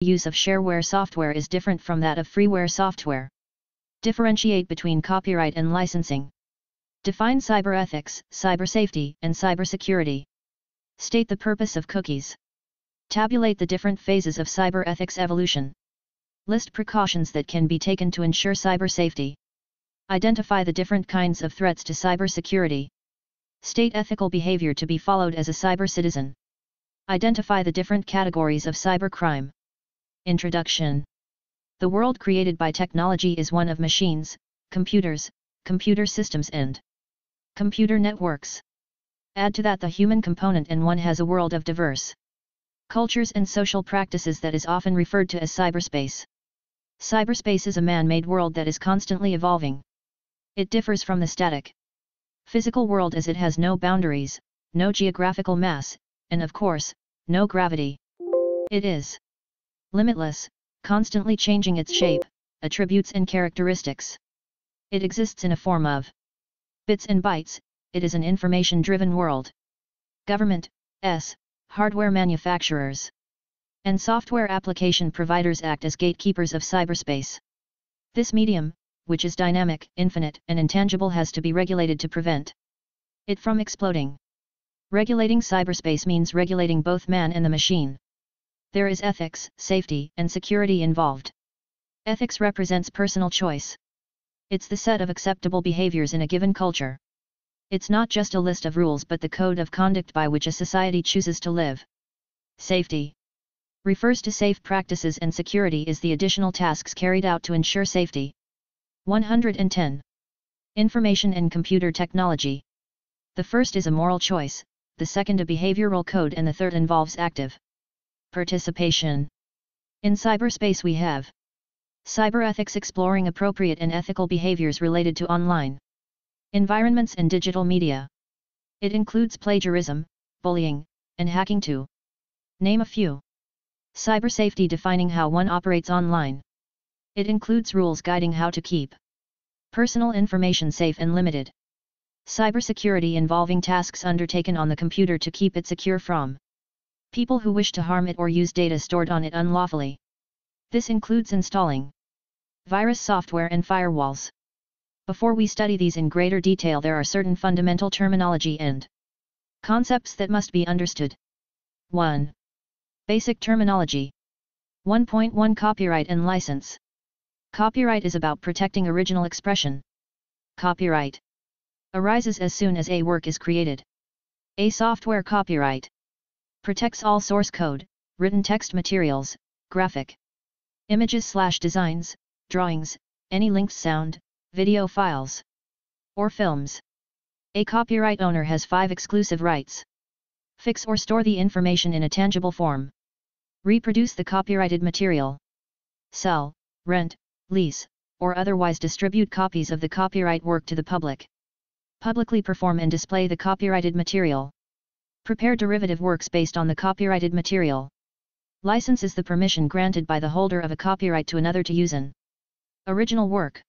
use of shareware software is different from that of freeware software. Differentiate between copyright and licensing. Define cyber ethics, cyber safety, and cybersecurity. State the purpose of cookies. Tabulate the different phases of cyber ethics evolution. List precautions that can be taken to ensure cyber safety. Identify the different kinds of threats to cybersecurity. State ethical behavior to be followed as a cyber citizen. Identify the different categories of cybercrime. Introduction. The world created by technology is one of machines, computers, computer systems and computer networks. Add to that the human component and one has a world of diverse cultures and social practices that is often referred to as cyberspace. Cyberspace is a man-made world that is constantly evolving. It differs from the static physical world as it has no boundaries, no geographical mass, and of course, no gravity. It is limitless, constantly changing its shape, attributes and characteristics. It exists in a form of bits and bytes. It is an information-driven world. Government, hardware manufacturers, and software application providers act as gatekeepers of cyberspace. This medium, which is dynamic, infinite, and intangible, has to be regulated to prevent it from exploding. Regulating cyberspace means regulating both man and the machine. There is ethics, safety, and security involved. Ethics represents personal choice. It's the set of acceptable behaviors in a given culture. It's not just a list of rules but the code of conduct by which a society chooses to live. Safety refers to safe practices and security is the additional tasks carried out to ensure safety. 110. Information and computer technology. The first is a moral choice, the second a behavioral code, and the third involves active participation. In cyberspace we have cyberethics, exploring appropriate and ethical behaviors related to online environments and digital media. It includes plagiarism, bullying, and hacking to name a few. Cyber safety, defining how one operates online. It includes rules guiding how to keep personal information safe and limited. Cybersecurity, involving tasks undertaken on the computer to keep it secure from people who wish to harm it or use data stored on it unlawfully. This includes installing virus software and firewalls. Before we study these in greater detail, there are certain fundamental terminology and concepts that must be understood. 1. Basic terminology. 1.1 Copyright and license. Copyright is about protecting original expression. Copyright arises as soon as a work is created. A software copyright protects all source code, written text materials, graphic images/designs, drawings, any linked sound, video files, or films. A copyright owner has 5 exclusive rights. Fix or store the information in a tangible form. Reproduce the copyrighted material. Sell, rent, lease, or otherwise distribute copies of the copyright work to the public. Publicly perform and display the copyrighted material. Prepare derivative works based on the copyrighted material. License is the permission granted by the holder of a copyright to another to use an original work.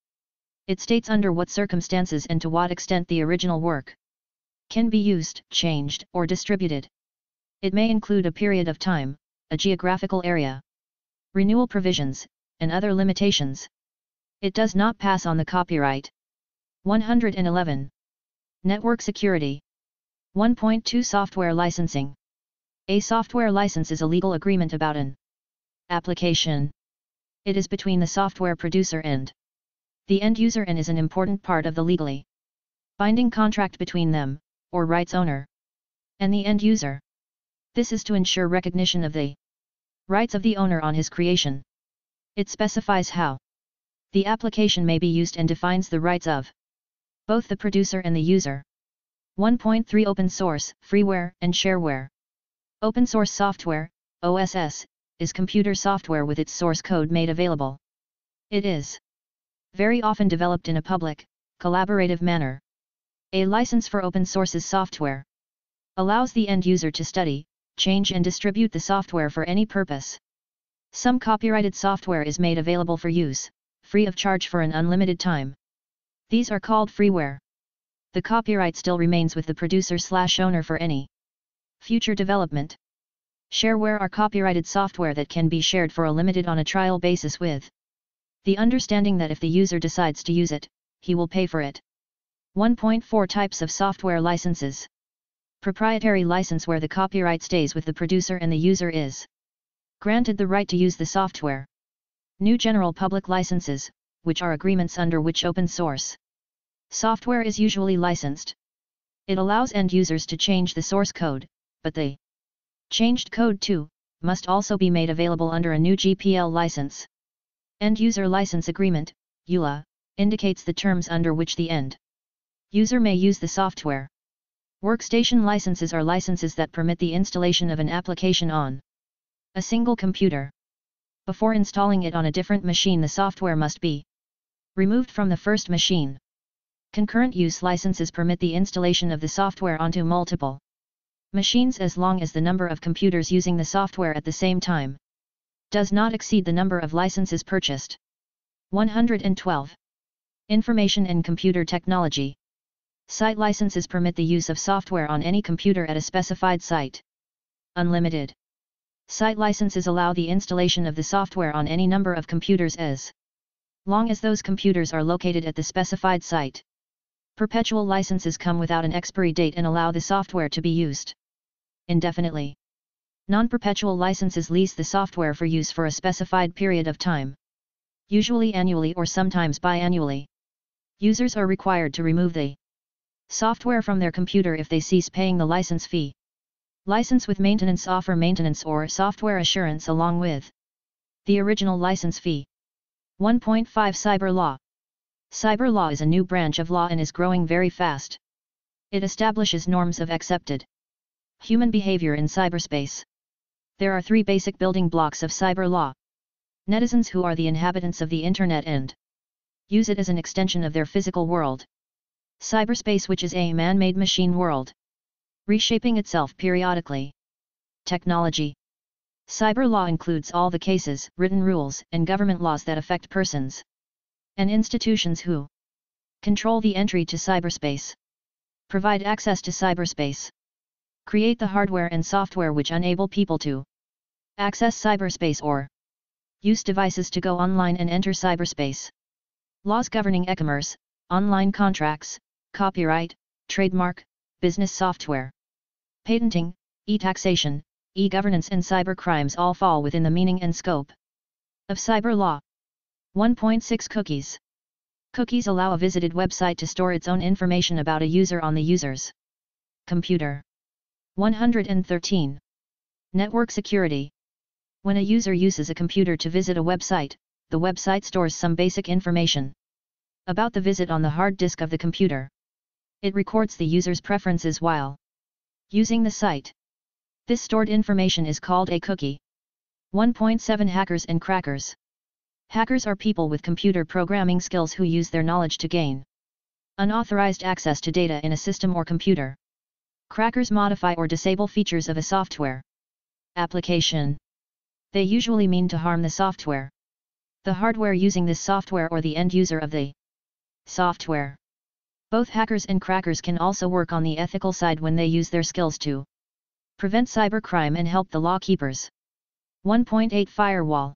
It states under what circumstances and to what extent the original work can be used, changed, or distributed. It may include a period of time, a geographical area, renewal provisions, and other limitations. It does not pass on the copyright. 111. Network security. 1.2 Software licensing. A software license is a legal agreement about an application. It is between the software producer and the end user and is an important part of the legally binding contract between them, or rights owner, and the end user. This is to ensure recognition of the rights of the owner on his creation. It specifies how the application may be used and defines the rights of both the producer and the user. 1.3 Open source, freeware, and shareware. Open source software, OSS, is computer software with its source code made available. It is very often developed in a public, collaborative manner. A license for open source's software allows the end user to study, change and distribute the software for any purpose. Some copyrighted software is made available for use, free of charge for an unlimited time. These are called freeware. The copyright still remains with the producer/owner for any future development. Shareware are copyrighted software that can be shared for a limited on a trial basis with the understanding that if the user decides to use it, he will pay for it. 1.4 Types of software licenses. Proprietary license, where the copyright stays with the producer and the user is granted the right to use the software. New general public licenses, which are agreements under which open source software is usually licensed. It allows end users to change the source code, but the changed code too must also be made available under a new GPL license. End User License Agreement, EULA, indicates the terms under which the end user may use the software. Workstation licenses are licenses that permit the installation of an application on a single computer. Before installing it on a different machine, the software must be removed from the first machine. Concurrent use licenses permit the installation of the software onto multiple machines as long as the number of computers using the software at the same time does not exceed the number of licenses purchased. 112. Information and Computer Technology. Site licenses permit the use of software on any computer at a specified site. Unlimited. Site licenses allow the installation of the software on any number of computers as long as those computers are located at the specified site. Perpetual licenses come without an expiry date and allow the software to be used indefinitely. Non-perpetual licenses lease the software for use for a specified period of time, usually annually or sometimes biannually. Users are required to remove the software from their computer if they cease paying the license fee. License with maintenance offer maintenance or software assurance along with the original license fee. 1.5 Cyber Law. Cyber law is a new branch of law and is growing very fast. It establishes norms of accepted human behavior in cyberspace. There are three basic building blocks of cyber law. Netizens, who are the inhabitants of the internet and use it as an extension of their physical world. Cyberspace, which is a man-made machine world, reshaping itself periodically. Technology. Cyber law includes all the cases, written rules, and government laws that affect persons and institutions who control the entry to cyberspace, provide access to cyberspace, create the hardware and software which enable people to access cyberspace or use devices to go online and enter cyberspace. Laws governing e-commerce, online contracts, copyright, trademark, business software, patenting, e-taxation, e-governance and cybercrimes all fall within the meaning and scope of cyber law. 1.6 Cookies. Cookies allow a visited website to store its own information about a user on the user's computer. 113. Network security. When a user uses a computer to visit a website, the website stores some basic information about the visit on the hard disk of the computer. It records the user's preferences while using the site. This stored information is called a cookie. 1.7 Hackers and crackers. Hackers are people with computer programming skills who use their knowledge to gain unauthorized access to data in a system or computer. Crackers modify or disable features of a software application. They usually mean to harm the software, the hardware using this software, or the end user of the software. Both hackers and crackers can also work on the ethical side when they use their skills to prevent cybercrime and help the law keepers. 1.8 Firewall.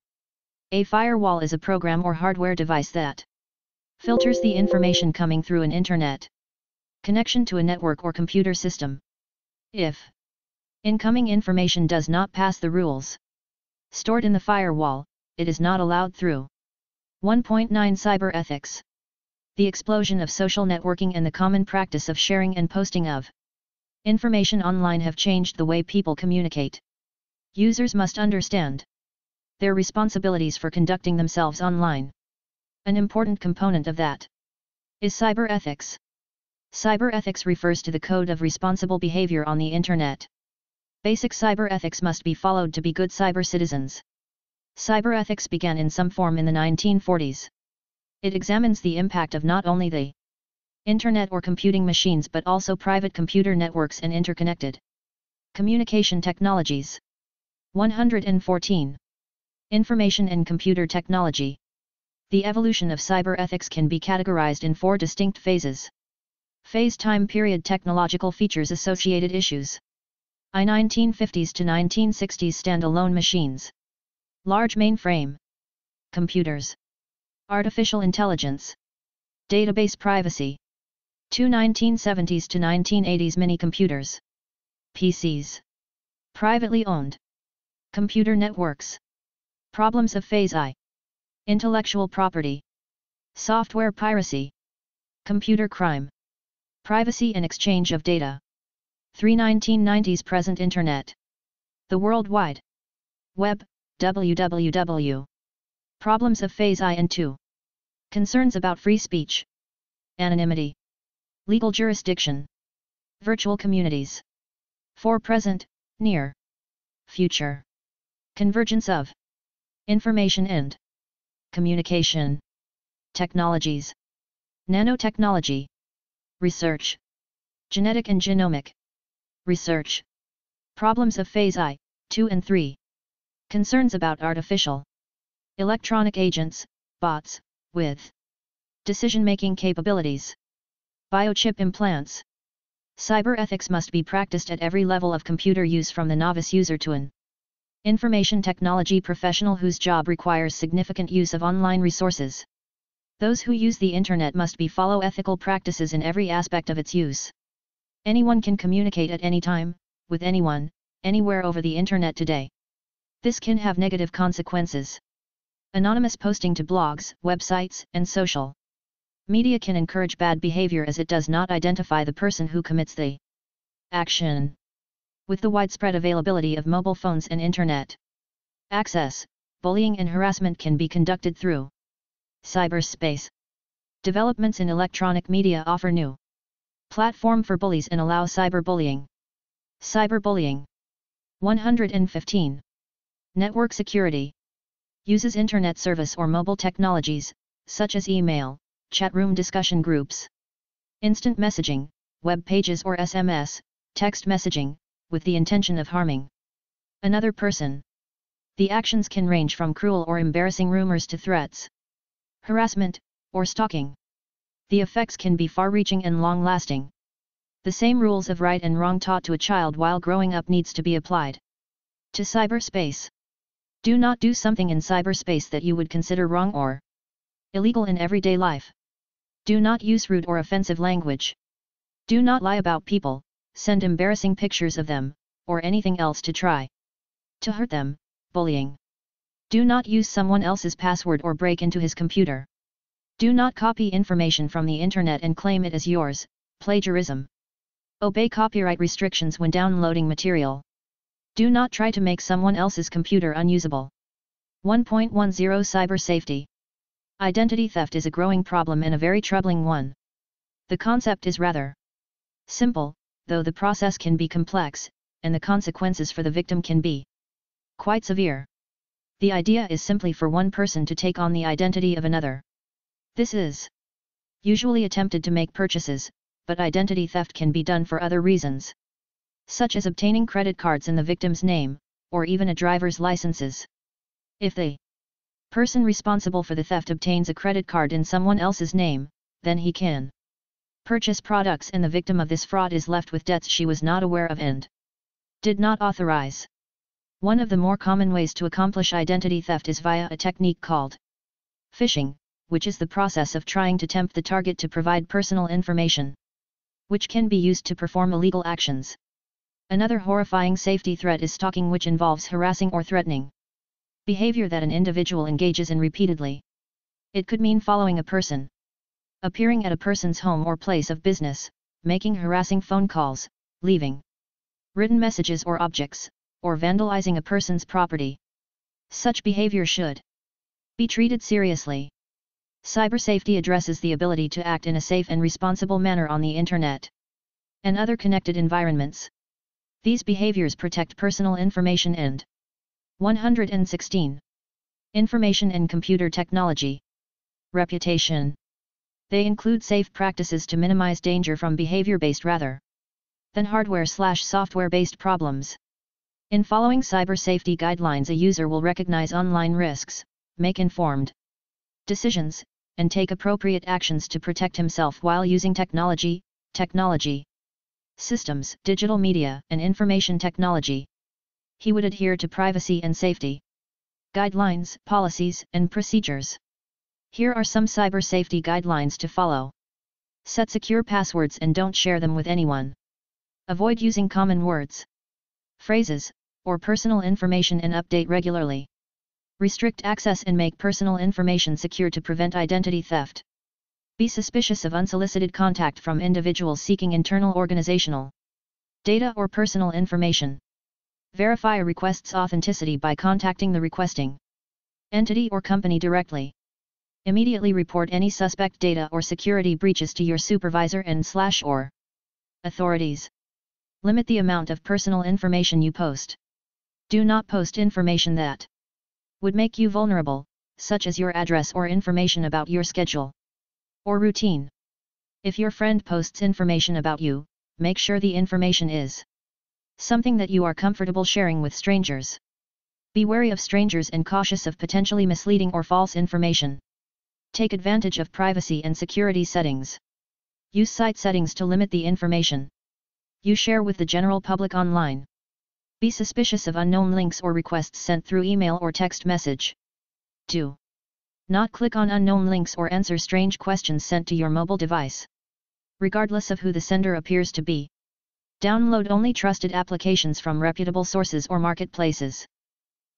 A firewall is a program or hardware device that filters the information coming through an internet connection to a network or computer system. If incoming information does not pass the rules stored in the firewall, it is not allowed through. 1.9 Cyber ethics. The explosion of social networking and the common practice of sharing and posting of information online have changed the way people communicate. Users must understand their responsibilities for conducting themselves online. An important component of that is cyber ethics. Cyber ethics refers to the code of responsible behavior on the internet. Basic cyber ethics must be followed to be good cyber citizens. Cyber ethics began in some form in the 1940s. It examines the impact of not only the internet or computing machines but also private computer networks and interconnected communication technologies. 114. Information and Computer Technology. The evolution of cyber ethics can be categorized in 4 distinct phases. Phase: time period, technological features, associated issues. I-1950s to 1960s standalone machines. Large mainframe. Computers. Artificial intelligence. Database privacy. 1970s to 1980s mini-computers. PCs. Privately owned. Computer networks. Problems of Phase I. Intellectual property. Software piracy. Computer crime. Privacy and exchange of data. 1990s present Internet. The World Wide Web, www. Problems of Phase I and II. Concerns about free speech. Anonymity. Legal jurisdiction. Virtual communities. For present, near. Future. Convergence of information and communication. Technologies. Nanotechnology. Research. Genetic and genomic research. Problems of Phase I, II and III. Concerns about artificial electronic agents, bots, with decision-making capabilities. Biochip implants. Cyber ethics must be practiced at every level of computer use, from the novice user to an information technology professional whose job requires significant use of online resources. Those who use the Internet must follow ethical practices in every aspect of its use. Anyone can communicate at any time, with anyone, anywhere over the Internet today. This can have negative consequences. Anonymous posting to blogs, websites, and social media can encourage bad behavior, as it does not identify the person who commits the action. With the widespread availability of mobile phones and Internet access, bullying and harassment can be conducted through cyberspace. Developments in electronic media offer new platform for bullies and allow cyberbullying. Cyberbullying. 115. Network security. Uses Internet service or mobile technologies, such as email, chat room discussion groups, instant messaging, web pages or SMS, text messaging, with the intention of harming another person. The actions can range from cruel or embarrassing rumors to threats, harassment, or stalking. The effects can be far-reaching and long-lasting. The same rules of right and wrong taught to a child while growing up needs to be applied to cyberspace. Do not do something in cyberspace that you would consider wrong or illegal in everyday life. Do not use rude or offensive language. Do not lie about people, send embarrassing pictures of them, or anything else to try to hurt them. Bullying. Do not use someone else's password or break into his computer. Do not copy information from the Internet and claim it as yours. Plagiarism. Obey copyright restrictions when downloading material. Do not try to make someone else's computer unusable. 1.10 Cyber safety. Identity theft is a growing problem and a very troubling one. The concept is rather simple, though the process can be complex, and the consequences for the victim can be quite severe. The idea is simply for one person to take on the identity of another. This is usually attempted to make purchases, but identity theft can be done for other reasons, such as obtaining credit cards in the victim's name, or even a driver's licenses. If the person responsible for the theft obtains a credit card in someone else's name, then he can purchase products and the victim of this fraud is left with debts she was not aware of and did not authorize. One of the more common ways to accomplish identity theft is via a technique called phishing, which is the process of trying to tempt the target to provide personal information, which can be used to perform illegal actions. Another horrifying safety threat is stalking, which involves harassing or threatening behavior that an individual engages in repeatedly. It could mean following a person, appearing at a person's home or place of business, making harassing phone calls, leaving written messages or objects, or vandalizing a person's property. Such behavior should be treated seriously. Cyber safety addresses the ability to act in a safe and responsible manner on the Internet and other connected environments. These behaviors protect personal information and 116. Information and computer technology. Reputation. They include safe practices to minimize danger from behavior-based rather than hardware/software-based problems. In following cyber safety guidelines, a user will recognize online risks, make informed decisions, and take appropriate actions to protect himself while using technology. systems, digital media, and information technology. He would adhere to privacy and safety guidelines, policies, and procedures. Here are some cyber safety guidelines to follow. Set secure passwords and don't share them with anyone. Avoid using common words, phrases, or personal information and update regularly. Restrict access and make personal information secure to prevent identity theft. Be suspicious of unsolicited contact from individuals seeking internal organizational data or personal information. Verify a request's authenticity by contacting the requesting entity or company directly. Immediately report any suspect data or security breaches to your supervisor and/or authorities. Limit the amount of personal information you post. Do not post information that would make you vulnerable, such as your address or information about your schedule or routine. If your friend posts information about you, make sure the information is something that you are comfortable sharing with strangers. Be wary of strangers and cautious of potentially misleading or false information. Take advantage of privacy and security settings. Use site settings to limit the information you share with the general public online. Be suspicious of unknown links or requests sent through email or text message. 2. Not click on unknown links or answer strange questions sent to your mobile device, regardless of who the sender appears to be. Download only trusted applications from reputable sources or marketplaces.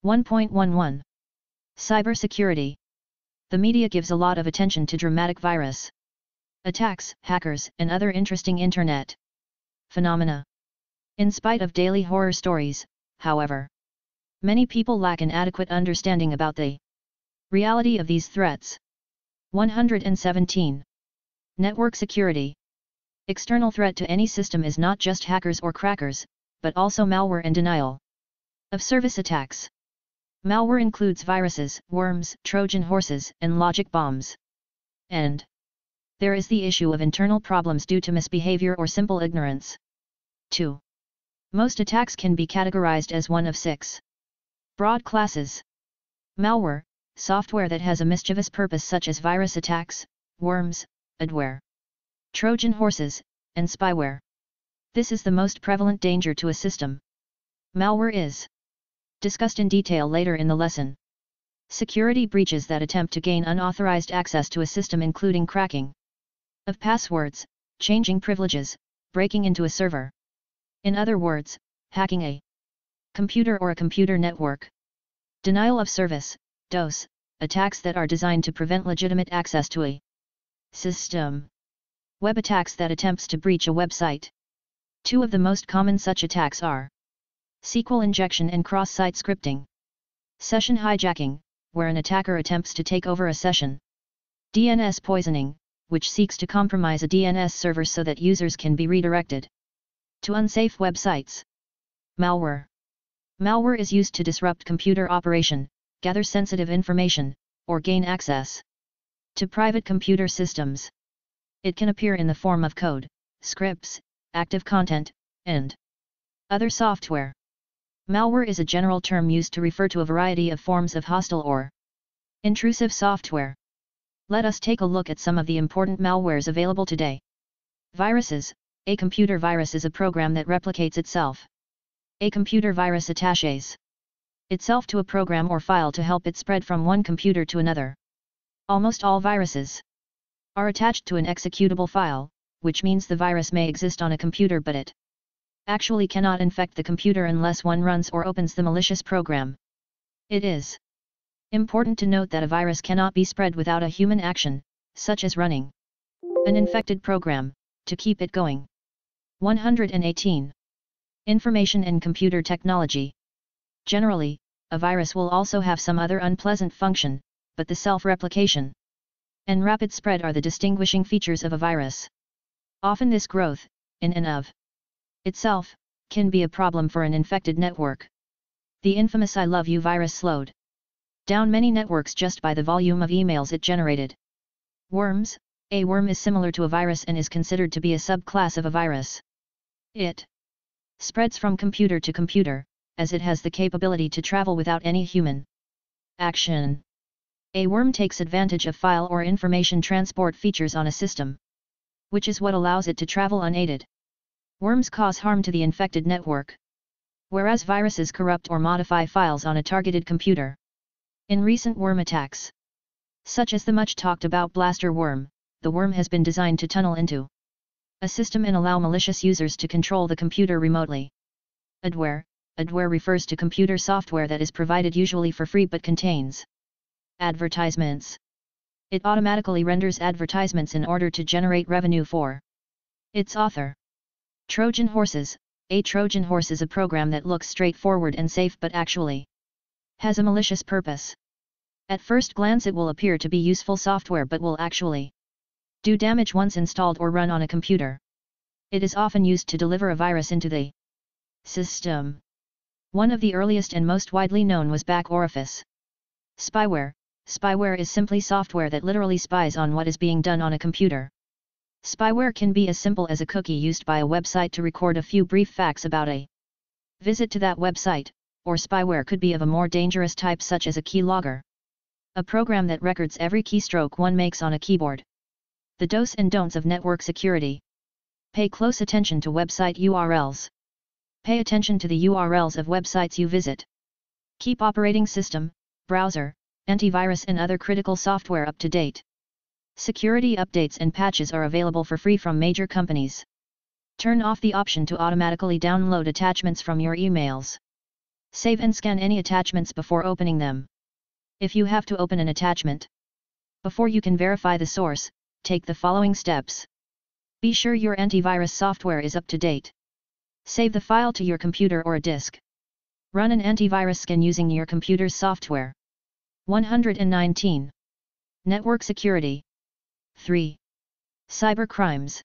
1.11. Cybersecurity. The media gives a lot of attention to dramatic virus attacks, hackers, and other interesting internet phenomena. In spite of daily horror stories, however, many people lack an adequate understanding about the reality of these threats. 117. Network security. External threat to any system is not just hackers or crackers, but also malware and denial of service attacks. Malware includes viruses, worms, Trojan horses, and logic bombs. And there is the issue of internal problems due to misbehavior or simple ignorance. 2. Most attacks can be categorized as one of 6 broad classes. Malware, software that has a mischievous purpose such as virus attacks, worms, adware, Trojan horses, and spyware. This is the most prevalent danger to a system. Malware is discussed in detail later in the lesson. Security breaches that attempt to gain unauthorized access to a system including cracking of passwords, changing privileges, breaking into a server. In other words, hacking a computer or a computer network. Denial of service, DOS, attacks that are designed to prevent legitimate access to a system. Web attacks that attempts to breach a website. 2 of the most common such attacks are SQL injection and cross-site scripting. Session hijacking, where an attacker attempts to take over a session. DNS poisoning, which seeks to compromise a DNS server so that users can be redirected to unsafe websites. Malware. Malware is used to disrupt computer operation, gather sensitive information, or gain access to private computer systems. It can appear in the form of code, scripts, active content, and other software. Malware is a general term used to refer to a variety of forms of hostile or intrusive software. Let us take a look at some of the important malwares available today. Viruses. A computer virus is a program that replicates itself. A computer virus attaches itself to a program or file to help it spread from one computer to another. Almost all viruses are attached to an executable file, which means the virus may exist on a computer but it actually cannot infect the computer unless one runs or opens the malicious program. It is important to note that a virus cannot be spread without a human action, such as running an infected program, to keep it going. 118. Information and computer technology. Generally, a virus will also have some other unpleasant function, but the self-replication and rapid spread are the distinguishing features of a virus. Often this growth, in and of itself, can be a problem for an infected network. The infamous I Love You virus slowed down many networks just by the volume of emails it generated. Worms. A worm is similar to a virus and is considered to be a subclass of a virus. It spreads from computer to computer, as it has the capability to travel without any human action. A worm takes advantage of file or information transport features on a system, which is what allows it to travel unaided. Worms cause harm to the infected network, whereas viruses corrupt or modify files on a targeted computer. In recent worm attacks, such as the much talked about Blaster worm, the worm has been designed to tunnel into a system and allow malicious users to control the computer remotely. Adware refers to computer software that is provided usually for free but contains advertisements. It automatically renders advertisements in order to generate revenue for its author. Trojan horses. A Trojan horse is a program that looks straightforward and safe but actually has a malicious purpose. At first glance it will appear to be useful software but will actually do damage once installed or run on a computer. It is often used to deliver a virus into the system. One of the earliest and most widely known was Back Orifice. Spyware. Spyware is simply software that literally spies on what is being done on a computer. Spyware can be as simple as a cookie used by a website to record a few brief facts about a visit to that website, or spyware could be of a more dangerous type such as a keylogger, a program that records every keystroke one makes on a keyboard. The do's and don'ts of network security. Pay close attention to website URLs. Pay attention to the URLs of websites you visit. Keep operating system, browser, antivirus and other critical software up to date. Security updates and patches are available for free from major companies. Turn off the option to automatically download attachments from your emails. Save and scan any attachments before opening them. If you have to open an attachment before you can verify the source, take the following steps. Be sure your antivirus software is up to date. Save the file to your computer or a disk. Run an antivirus scan using your computer's software. 119. Network security. 3. Cybercrimes.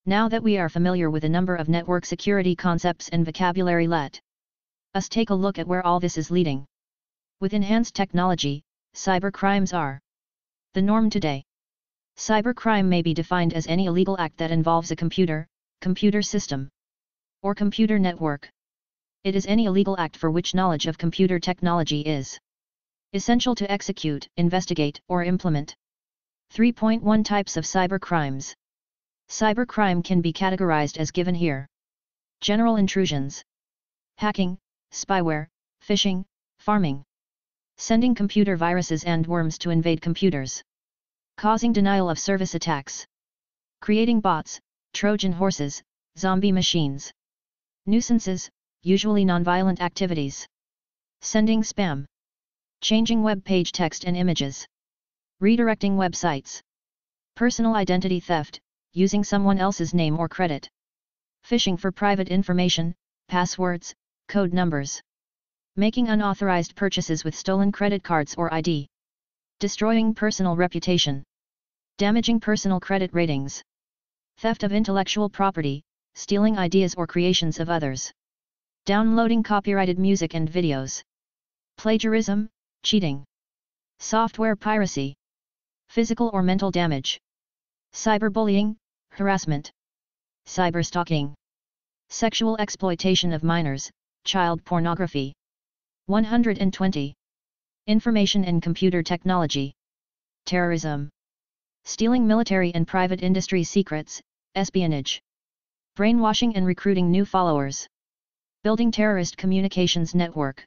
Now that we are familiar with a number of network security concepts and vocabulary, let us take a look at where all this is leading. With enhanced technology, cybercrimes are the norm today. Cybercrime may be defined as any illegal act that involves a computer system, or computer network. It is any illegal act for which knowledge of computer technology is essential to execute, investigate, or implement. 3.1 Types of cybercrimes. Cybercrime can be categorized as given here. General intrusions. Hacking, spyware, phishing, pharming. Sending computer viruses and worms to invade computers. Causing denial of service attacks. Creating bots, Trojan horses, zombie machines. Nuisances, usually nonviolent activities. Sending spam. Changing web page text and images. Redirecting websites. Personal identity theft, using someone else's name or credit. Phishing for private information, passwords, code numbers. Making unauthorized purchases with stolen credit cards or ID. Destroying personal reputation. Damaging personal credit ratings. Theft of intellectual property, stealing ideas or creations of others. Downloading copyrighted music and videos. Plagiarism, cheating. Software piracy. Physical or mental damage. Cyberbullying, harassment. Cyberstalking. Sexual exploitation of minors, child pornography. 120. Information and computer technology. Terrorism. Stealing military and private industry secrets, espionage. Brainwashing and recruiting new followers. Building terrorist communications network.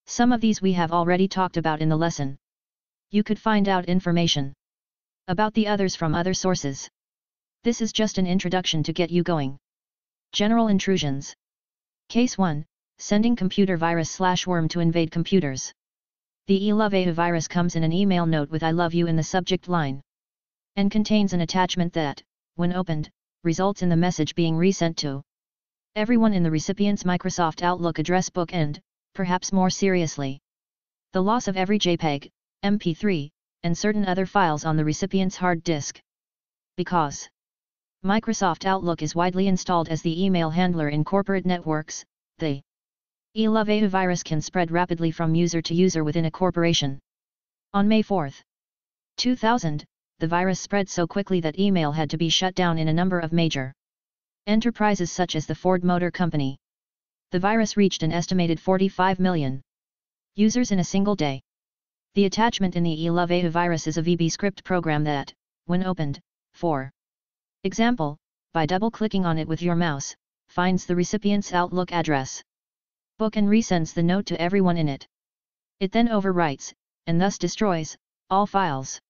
Some of these we have already talked about in the lesson. You could find out information about the others from other sources. This is just an introduction to get you going. General intrusions. Case 1. Sending computer virus/worm to invade computers. The eLoveAU virus comes in an email note with "I love you" in the subject line, and contains an attachment that, when opened, results in the message being resent to everyone in the recipient's Microsoft Outlook address book and, perhaps more seriously, the loss of every JPEG, MP3, and certain other files on the recipient's hard disk. Because Microsoft Outlook is widely installed as the email handler in corporate networks, the eLoveAU virus can spread rapidly from user to user within a corporation. On May 4, 2000, the virus spread so quickly that email had to be shut down in a number of major enterprises such as the Ford Motor Company. The virus reached an estimated 45 million users in a single day. The attachment in the eLoveAU virus is a VB script program that, when opened, for example, by double-clicking on it with your mouse, finds the recipient's Outlook address book and resends the note to everyone in it. It then overwrites, and thus destroys, all files.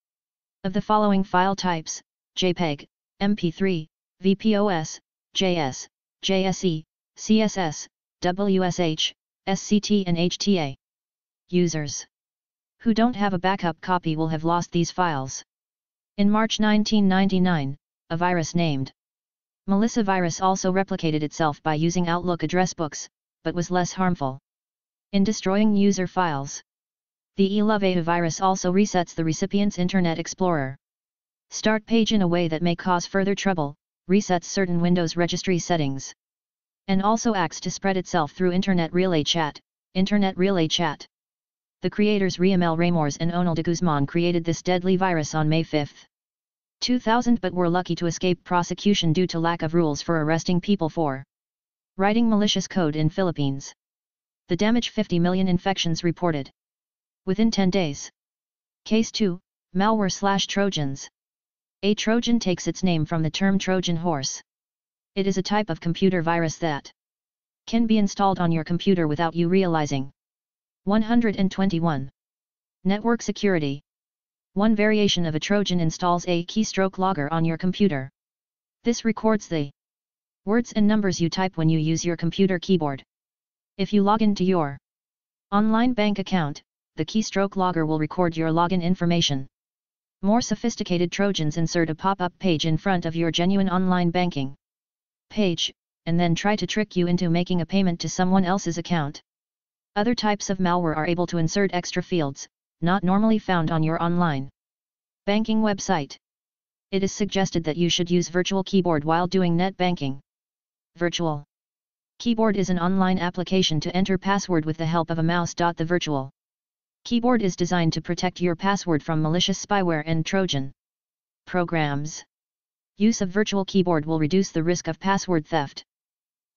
Of the following file types: JPEG, MP3, VPOS, JS, JSE, CSS, WSH, SCT and HTA. Users who don't have a backup copy will have lost these files. In March 1999, a virus named Melissa virus also replicated itself by using Outlook address books, but was less harmful in destroying user files. The eLoveAU virus also resets the recipient's Internet Explorer start page in a way that may cause further trouble, resets certain Windows registry settings, and also acts to spread itself through Internet Relay Chat. The creators Riamel Ramores and Onel de Guzman created this deadly virus on May 5, 2000, but were lucky to escape prosecution due to lack of rules for arresting people for writing malicious code in Philippines. The damage: 50 million infections reported within 10 days. Case 2, Malware/Trojans. A Trojan takes its name from the term Trojan horse. It is a type of computer virus that can be installed on your computer without you realizing. 121. Network security. One variation of a Trojan installs a keystroke logger on your computer. This records the words and numbers you type when you use your computer keyboard. If you log into your online bank account, the keystroke logger will record your login information. More sophisticated Trojans insert a pop-up page in front of your genuine online banking page, and then try to trick you into making a payment to someone else's account. Other types of malware are able to insert extra fields, not normally found on your online banking website. It is suggested that you should use Virtual Keyboard while doing net banking. Virtual Keyboard is an online application to enter password with the help of a mouse. The Virtual Keyboard is designed to protect your password from malicious spyware and Trojan programs. Use of Virtual Keyboard will reduce the risk of password theft.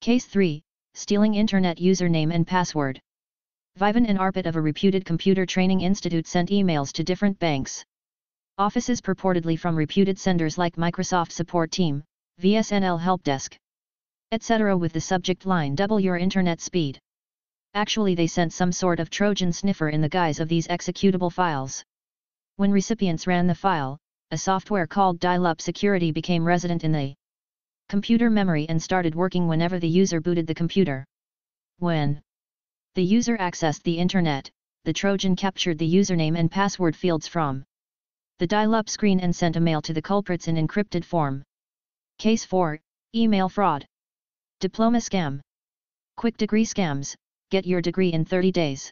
Case 3, Stealing Internet Username and Password. Vivan and Arpit of a reputed computer training institute sent emails to different banks offices purportedly from reputed senders like Microsoft Support Team, VSNL Helpdesk, etc. with the subject line "Double your internet speed." Actually, they sent some sort of Trojan sniffer in the guise of these executable files. When recipients ran the file, a software called Dial-Up Security became resident in the computer memory and started working whenever the user booted the computer. When the user accessed the internet, the Trojan captured the username and password fields from the dial-up screen and sent a mail to the culprits in encrypted form. Case 4, Email Fraud. Diploma Scam. Quick degree scams. Get your degree in 30 days.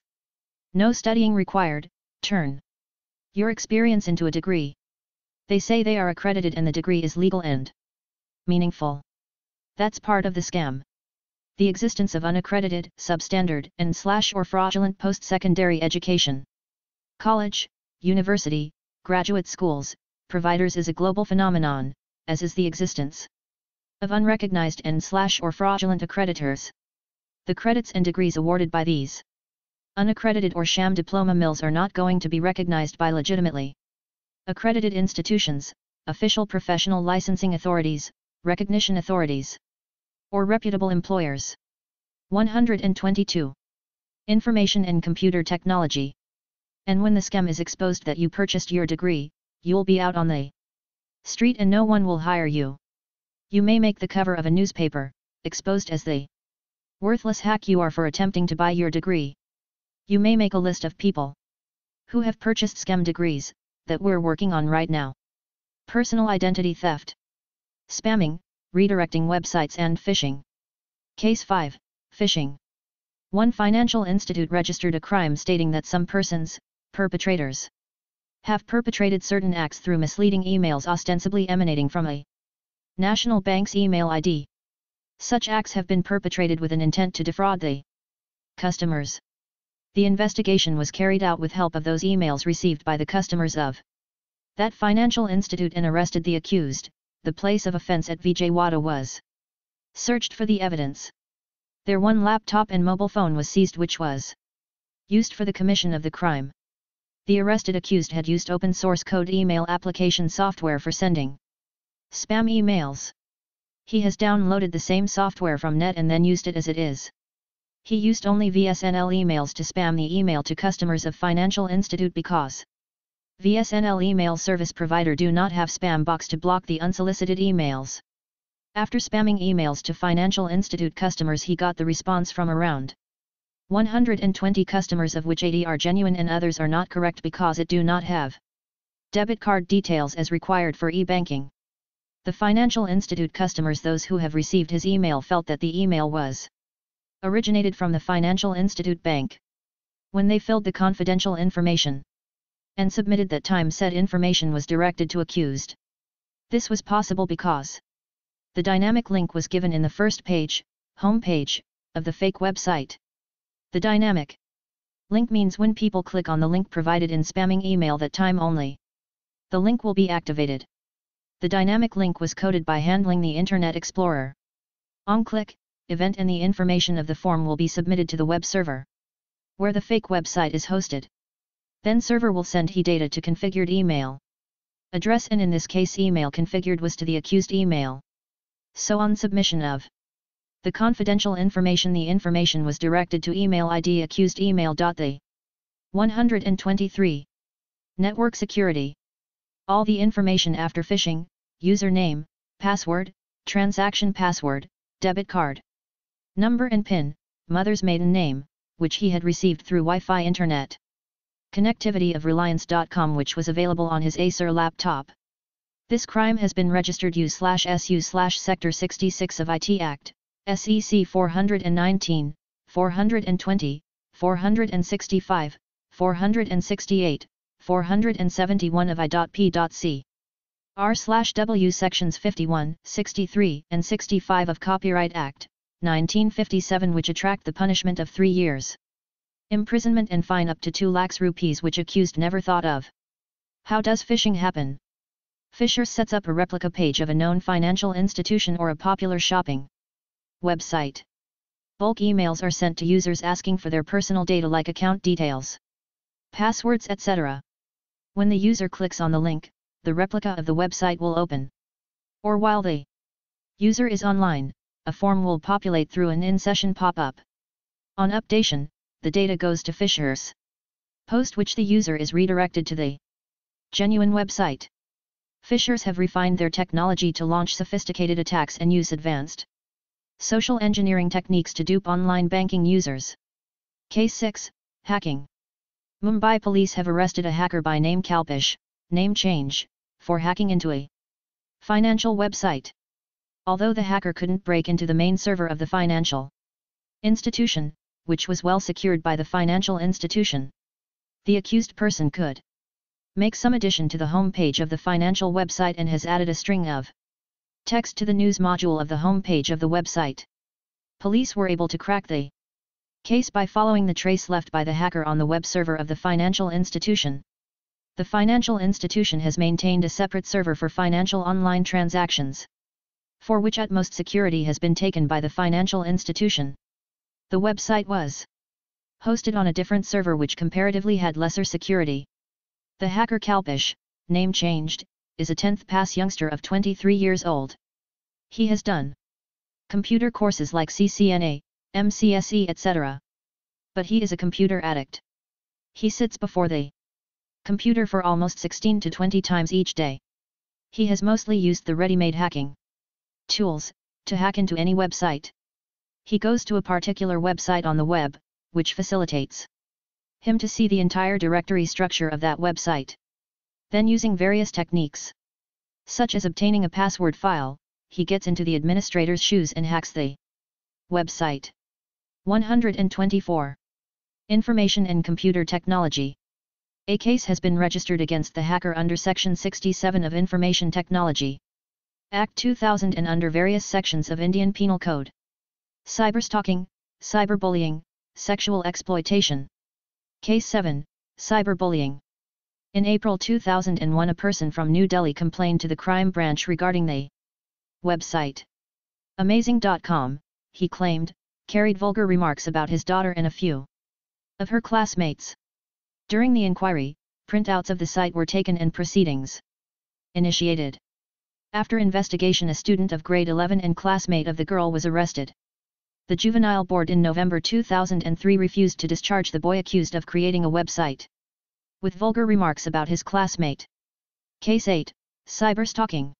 No studying required. Turn your experience into a degree. They say they are accredited and the degree is legal and meaningful. That's part of the scam. The existence of unaccredited, substandard, and/or fraudulent post-secondary education, college, university, graduate schools, providers is a global phenomenon, as is the existence of unrecognized and/or fraudulent accreditors. The credits and degrees awarded by these unaccredited or sham diploma mills are not going to be recognized by legitimately accredited institutions, official professional licensing authorities, recognition authorities, or reputable employers. 122. Information and computer technology. And when the scam is exposed that you purchased your degree, you'll be out on the street and no one will hire you. You may make the cover of a newspaper, exposed as the worthless hack you are for attempting to buy your degree. You may make a list of people who have purchased scam degrees, that we're working on right now. Personal identity theft, spamming, redirecting websites and phishing. Case 5, Phishing. One financial institute registered a crime stating that some persons, perpetrators, have perpetrated certain acts through misleading emails ostensibly emanating from a national bank's email ID. Such acts have been perpetrated with an intent to defraud the customers. The investigation was carried out with help of those emails received by the customers of that financial institute and arrested the accused. The place of offense at Vijayawada was searched for the evidence. Their one laptop and mobile phone was seized, which was used for the commission of the crime. The arrested accused had used open source code email application software for sending spam emails. He has downloaded the same software from net and then used it as it is. He used only VSNL emails to spam the email to customers of financial institute because VSNL email service provider do not have spam box to block the unsolicited emails. After spamming emails to financial institute customers, he got the response from around 120 customers, of which 80 are genuine and others are not correct because it do not have debit card details as required for e-banking. The financial institute customers, those who have received his email, felt that the email was originated from the financial institute bank. When they filled the confidential information and submitted that time, said information was directed to accused. This was possible because the dynamic link was given in the first page, home page, of the fake website. The dynamic link means when people click on the link provided in spamming email, that time only the link will be activated. The dynamic link was coded by handling the Internet Explorer. On click, event, and the information of the form will be submitted to the web server, where the fake website is hosted. Then server will send data to configured email address, and in this case email configured was to the accused email. So on submission of the confidential information, the information was directed to email ID accused email. The 123. Network security. All the information after phishing: username, password, transaction password, debit card number and PIN, mother's maiden name, which he had received through Wi-Fi internet connectivity of Reliance.com, which was available on his Acer laptop. This crime has been registered U/SU/Sector 66 of IT Act, SEC 419, 420, 465, 468, 471 of I.P.C. R/W sections 51, 63, and 65 of Copyright Act, 1957, which attract the punishment of 3 years imprisonment and fine up to 2 lakhs rupees, which accused never thought of. How does phishing happen? Phisher sets up a replica page of a known financial institution or a popular shopping website. Bulk emails are sent to users asking for their personal data like account details, passwords, etc. When the user clicks on the link, the replica of the website will open. Or while the user is online, a form will populate through an in-session pop-up. On updation, the data goes to Phisher's post, which the user is redirected to the genuine website. Phishers have refined their technology to launch sophisticated attacks and use advanced social engineering techniques to dupe online banking users. Case 6, Hacking. Mumbai police have arrested a hacker by name Kalpesh, name change, for hacking into a financial website. Although the hacker couldn't break into the main server of the financial institution, which was well secured by the financial institution, the accused person could make some addition to the home page of the financial website and has added a string of text to the news module of the home page of the website. Police were able to crack the case by following the trace left by the hacker on the web server of the financial institution. The financial institution has maintained a separate server for financial online transactions, for which utmost security has been taken by the financial institution. The website was hosted on a different server which comparatively had lesser security. The hacker Kalpesh, name changed, is a 10th pass youngster of 23 years old. He has done computer courses like CCNA, MCSE, etc. But he is a computer addict. He sits before the computer for almost 16 to 20 times each day. He has mostly used the ready-made hacking tools to hack into any website. He goes to a particular website on the web, which facilitates him to see the entire directory structure of that website. Then, using various techniques, such as obtaining a password file, he gets into the administrator's shoes and hacks the website. 124. Information and Computer Technology. A case has been registered against the hacker under Section 67 of Information Technology Act 2000 and under various sections of Indian Penal Code. Cyberstalking, cyberbullying, sexual exploitation. Case 7, Cyberbullying. In April 2001, a person from New Delhi complained to the crime branch regarding the website Amazing.com. He claimed, carried vulgar remarks about his daughter and a few of her classmates. During the inquiry, printouts of the site were taken and proceedings initiated. After investigation, a student of grade 11 and classmate of the girl was arrested. The Juvenile Board in November 2003 refused to discharge the boy accused of creating a website with vulgar remarks about his classmate. Case 8. Cyberstalking.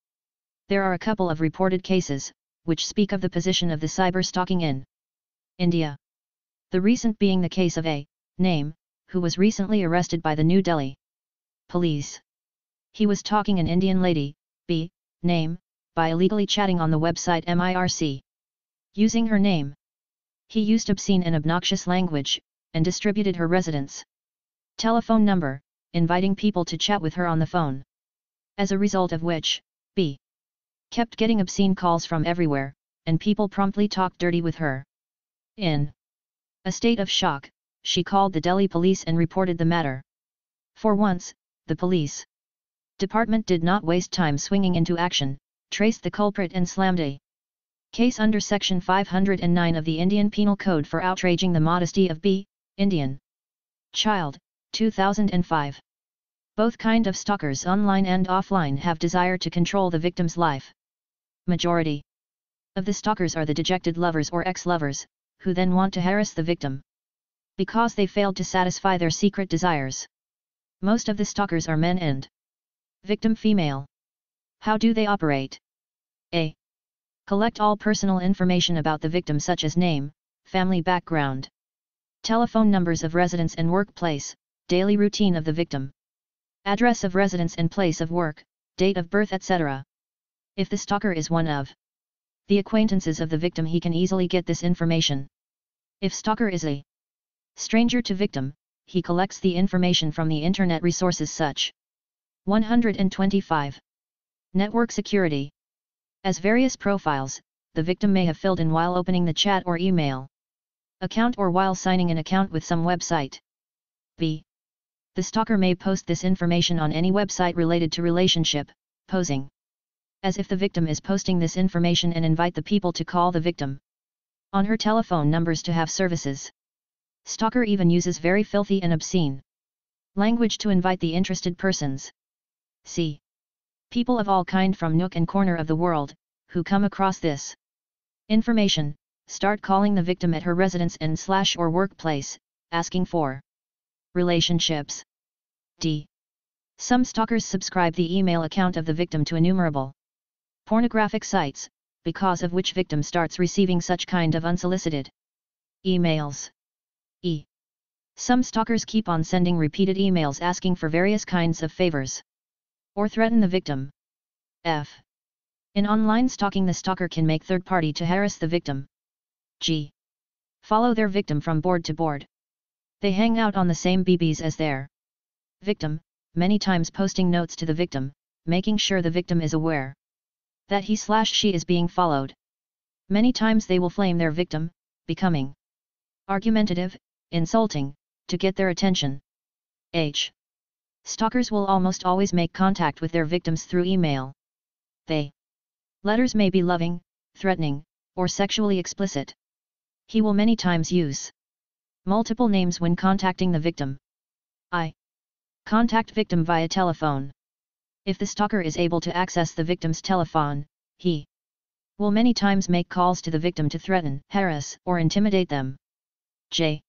There are a couple of reported cases, which speak of the position of the cyberstalking in India. The recent being the case of A. Name, who was recently arrested by the New Delhi police. He was stalking an Indian lady, B. Name, by illegally chatting on the website MIRC. Using her name, he used obscene and obnoxious language, and distributed her residence telephone number, inviting people to chat with her on the phone. As a result of which, B. kept getting obscene calls from everywhere, and people promptly talked dirty with her. In a state of shock, she called the Delhi police and reported the matter. For once, the police department did not waste time swinging into action, traced the culprit and slammed a case under Section 509 of the Indian Penal Code for outraging the modesty of B. Indian child, 2005. Both kind of stalkers online and offline have desire to control the victim's life. Majority of the stalkers are the dejected lovers or ex-lovers, who then want to harass the victim because they failed to satisfy their secret desires. Most of the stalkers are men and victim female. How do they operate? A. Collect all personal information about the victim such as name, family background, telephone numbers of residence and workplace, daily routine of the victim, address of residence and place of work, date of birth, etc. If the stalker is one of the acquaintances of the victim, he can easily get this information. If stalker is a stranger to victim, he collects the information from the internet resources such 125. Network security. As various profiles, the victim may have filled in while opening the chat or email account or while signing an account with some website. B. The stalker may post this information on any website related to relationship, posing as if the victim is posting this information and invite the people to call the victim on her telephone numbers to have services. Stalker even uses very filthy and obscene language to invite the interested persons. C. People of all kind from nook and corner of the world, who come across this information, start calling the victim at her residence and/or workplace, asking for relationships. D. Some stalkers subscribe the email account of the victim to innumerable pornographic sites, because of which victim starts receiving such kind of unsolicited emails. E. Some stalkers keep on sending repeated emails asking for various kinds of favors or threaten the victim. F. In online stalking, the stalker can make third party to harass the victim. G. Follow their victim from board to board. They hang out on the same BBs as their victim, many times posting notes to the victim, making sure the victim is aware that he/she is being followed. Many times they will flame their victim, becoming argumentative, insulting, to get their attention. H. Stalkers will almost always make contact with their victims through email. Letters may be loving, threatening, or sexually explicit. He will many times use multiple names when contacting the victim. I. Contact victim via telephone. If the stalker is able to access the victim's telephone, he will many times make calls to the victim to threaten, harass, or intimidate them. J.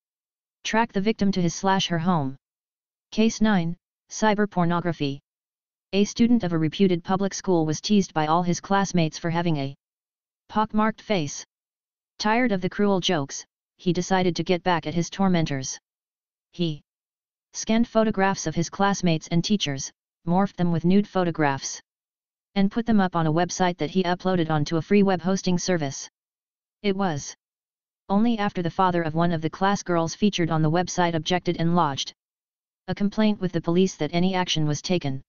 Track the victim to his/her home. Case 9. Cyberpornography. A student of a reputed public school was teased by all his classmates for having a pockmarked face. Tired of the cruel jokes, he decided to get back at his tormentors. He scanned photographs of his classmates and teachers, morphed them with nude photographs, and put them up on a website that he uploaded onto a free web hosting service. It was only after the father of one of the class girls featured on the website objected and lodged a complaint with the police that any action was taken.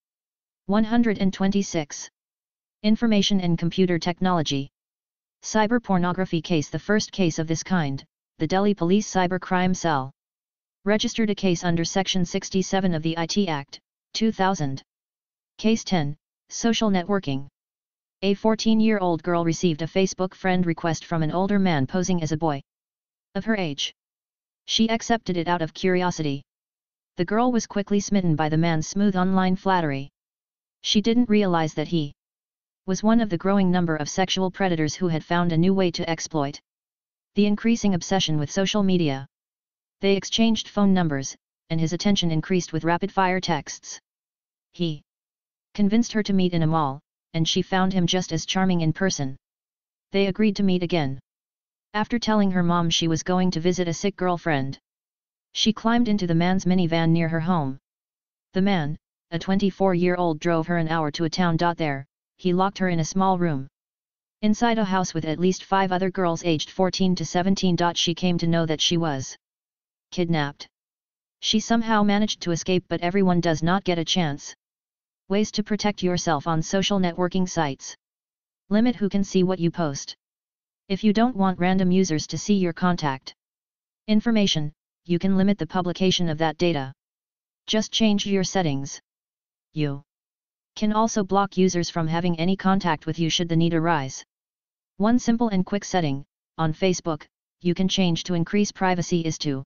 126. Information and Computer Technology. Cyberpornography case. The first case of this kind, the Delhi Police Cybercrime Cell registered a case under Section 67 of the IT Act, 2000. Case 10, Social Networking. A 14-year-old girl received a Facebook friend request from an older man posing as a boy of her age. She accepted it out of curiosity. The girl was quickly smitten by the man's smooth online flattery. She didn't realize that he was one of the growing number of sexual predators who had found a new way to exploit the increasing obsession with social media. They exchanged phone numbers, and his attention increased with rapid-fire texts. He convinced her to meet in a mall, and she found him just as charming in person. They agreed to meet again. After telling her mom she was going to visit a sick girlfriend, she climbed into the man's minivan near her home. The man, a 24-year-old, drove her an hour to a town. There, he locked her in a small room inside a house with at least 5 other girls aged 14 to 17. She came to know that she was kidnapped. She somehow managed to escape, but everyone does not get a chance. Ways to protect yourself on social networking sites. Limit who can see what you post. If you don't want random users to see your contact information, you can limit the publication of that data. Just change your settings. You can also block users from having any contact with you should the need arise. One simple and quick setting, on Facebook, you can change to increase privacy is to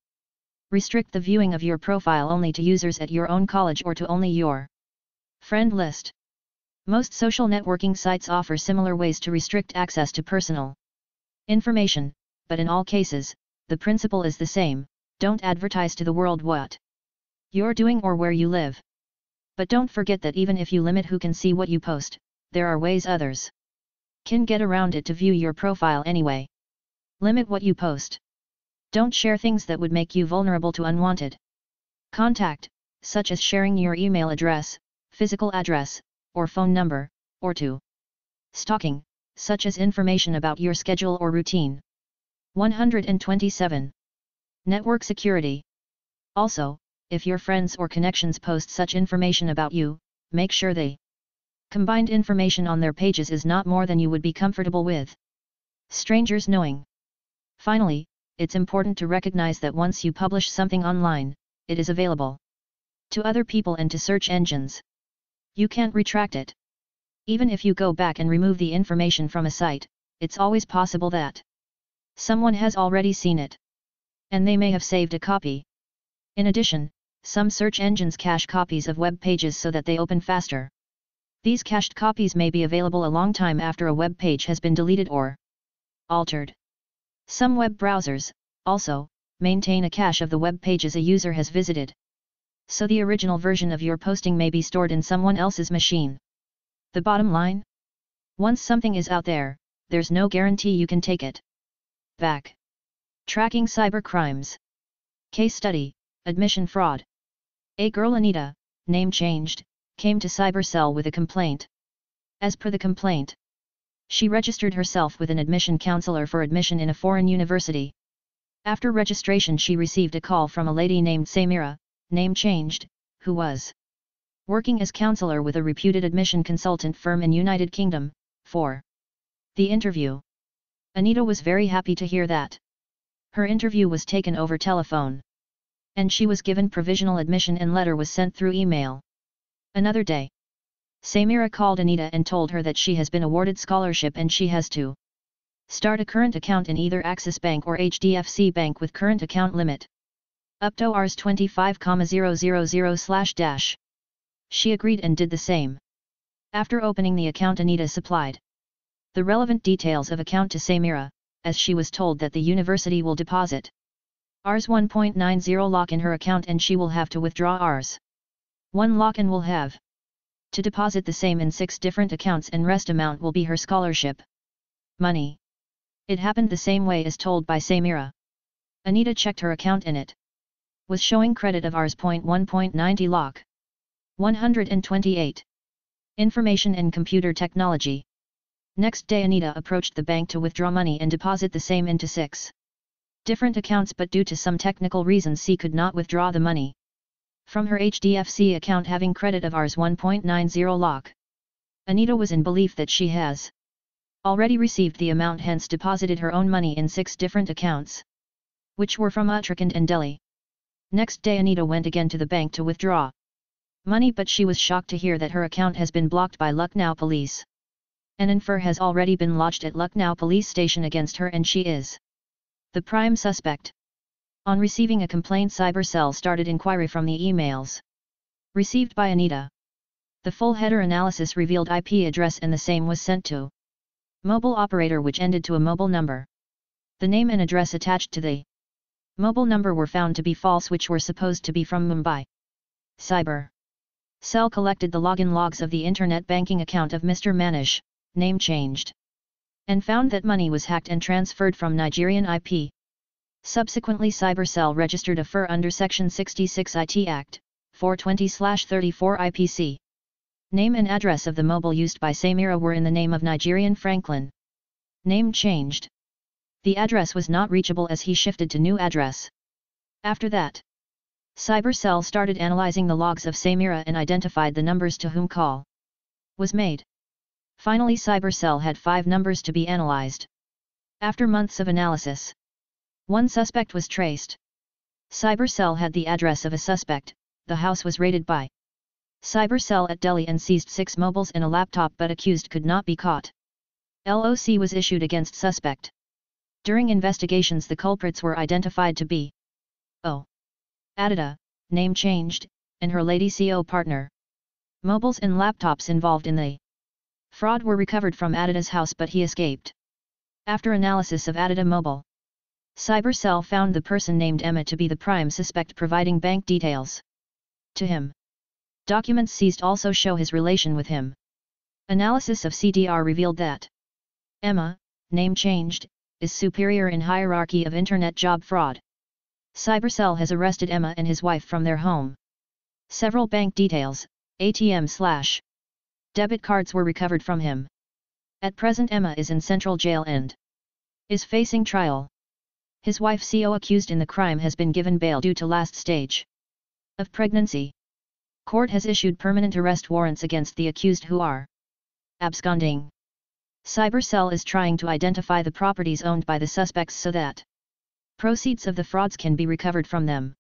restrict the viewing of your profile only to users at your own college or to only your friend list. Most social networking sites offer similar ways to restrict access to personal information, but in all cases, the principle is the same: don't advertise to the world what you're doing or where you live. But don't forget that even if you limit who can see what you post, there are ways others can get around it to view your profile anyway. Limit what you post. Don't share things that would make you vulnerable to unwanted contact, such as sharing your email address, physical address, or phone number, or to stalking, such as information about your schedule or routine. 127. Network security. Also, if your friends or connections post such information about you, make sure the combined information on their pages is not more than you would be comfortable with strangers knowing. Finally, it's important to recognize that once you publish something online, it is available to other people and to search engines. You can't retract it. Even if you go back and remove the information from a site, it's always possible that someone has already seen it, and they may have saved a copy. In addition, some search engines cache copies of web pages so that they open faster. These cached copies may be available a long time after a web page has been deleted or altered. Some web browsers, also, maintain a cache of the web pages a user has visited. So the original version of your posting may be stored in someone else's machine. The bottom line? Once something is out there, there's no guarantee you can take it back. Tracking cyber crimes. Case study: admission fraud. A girl, Anita, name changed, came to CyberCell with a complaint. As per the complaint, she registered herself with an admission counselor for admission in a foreign university. After registration, she received a call from a lady named Samira, name changed, who was working as counselor with a reputed admission consultant firm in United Kingdom, for the interview. Anita was very happy to hear that her interview was taken over telephone, and she was given provisional admission and letter was sent through email. Another day, Samira called Anita and told her that she has been awarded scholarship and she has to start a current account in either Axis Bank or HDFC Bank with current account limit up to Rs 25,000/. She agreed and did the same. After opening the account, Anita supplied the relevant details of account to Samira, as she was told that the university will deposit Rs 1.90 lakh in her account and she will have to withdraw Rs 1 lakh and will have to deposit the same in 6 different accounts, and rest amount will be her scholarship money. It happened the same way as told by Samira. Anita checked her account and it was showing credit of Rs 1.90 lakh. 128. Information and computer technology. Next day, Anita approached the bank to withdraw money and deposit the same into 6 different accounts, but due to some technical reasons she could not withdraw the money from her HDFC account having credit of Rs 1.90 lakh. Anita was in belief that she has already received the amount, hence deposited her own money in 6 different accounts, which were from Uttarakhand and Delhi. Next day, Anita went again to the bank to withdraw money, but she was shocked to hear that her account has been blocked by Lucknow police. An infer has already been lodged at Lucknow police station against her and she is the prime suspect. On receiving a complaint, CyberCell started inquiry from the emails received by Anita. The full header analysis revealed IP address and the same was sent to mobile operator which ended to a mobile number. The name and address attached to the mobile number were found to be false, which were supposed to be from Mumbai. Cyber Cell collected the login logs of the internet banking account of Mr. Manish, name changed, and found that money was hacked and transferred from Nigerian IP. Subsequently, Cybercell registered a FIR under Section 66 IT Act, 420/34 IPC. Name and address of the mobile used by Samira were in the name of Nigerian Franklin. Name changed. The address was not reachable as he shifted to new address. After that, Cybercell started analyzing the logs of Samira and identified the numbers to whom call was made. Finally, Cybercell had 5 numbers to be analyzed. After months of analysis, one suspect was traced. Cybercell had the address of a suspect. The house was raided by Cybercell at Delhi and seized 6 mobiles and a laptop, but accused could not be caught. LOC was issued against suspect. During investigations, the culprits were identified to be Aditya, name changed, and her lady CO partner. Mobiles and laptops involved in the fraud were recovered from Aditya's house, but he escaped. After analysis of Aditya mobile, Cybercell found the person named Emma to be the prime suspect, providing bank details to him. Documents seized also show his relation with him. Analysis of CDR revealed that Emma, name changed, is superior in hierarchy of internet job fraud. Cybercell has arrested Emma and his wife from their home. Several bank details, ATM/debit cards were recovered from him. At present, Emma is in central jail and is facing trial. His wife, CO accused in the crime, has been given bail due to last stage of pregnancy. Court has issued permanent arrest warrants against the accused who are absconding. Cybercell is trying to identify the properties owned by the suspects so that proceeds of the frauds can be recovered from them.